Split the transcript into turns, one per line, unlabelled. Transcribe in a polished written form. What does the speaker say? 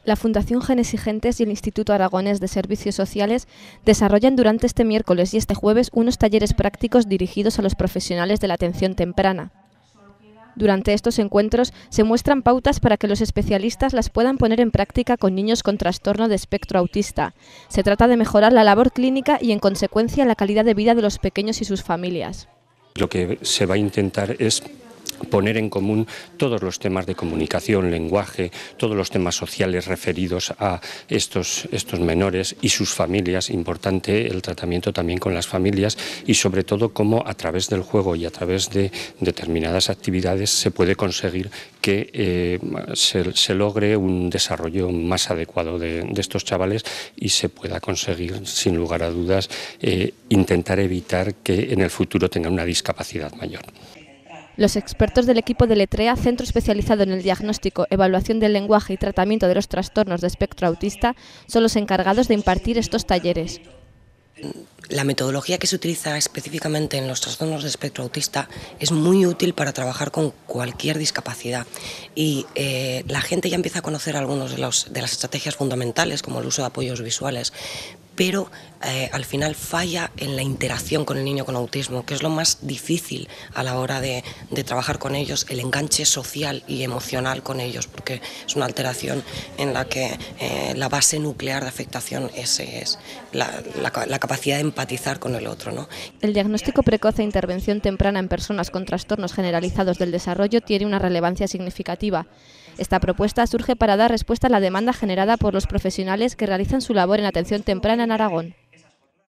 La Fundación Genes y Gentes y el Instituto Aragonés de Servicios Sociales desarrollan durante este miércoles y este jueves unos talleres prácticos dirigidos a los profesionales de la atención temprana. Durante estos encuentros se muestran pautas para que los especialistas las puedan poner en práctica con niños con trastorno de espectro autista. Se trata de mejorar la labor clínica y, en consecuencia, la calidad de vida de los pequeños y sus familias.
Lo que se va a intentar es poner en común todos los temas de comunicación, lenguaje, todos los temas sociales referidos a estos menores y sus familias. Importante el tratamiento también con las familias y sobre todo cómo a través del juego y a través de determinadas actividades se puede conseguir que se logre un desarrollo más adecuado de estos chavales y se pueda conseguir, sin lugar a dudas, intentar evitar que en el futuro tengan una discapacidad mayor.
Los expertos del equipo de Letrea, centro especializado en el diagnóstico, evaluación del lenguaje y tratamiento de los trastornos de espectro autista, son los encargados de impartir estos talleres.
La metodología que se utiliza específicamente en los trastornos de espectro autista es muy útil para trabajar con cualquier discapacidad y la gente ya empieza a conocer algunos de las estrategias fundamentales, como el uso de apoyos visuales, pero al final falla en la interacción con el niño con autismo, que es lo más difícil a la hora de trabajar con ellos, el enganche social y emocional con ellos, porque es una alteración en la que la base nuclear de afectación es la capacidad de empatizar con el otro, ¿no?
El diagnóstico precoz e intervención temprana en personas con trastornos generalizados del desarrollo tiene una relevancia significativa. Esta propuesta surge para dar respuesta a la demanda generada por los profesionales que realizan su labor en atención temprana en Aragón.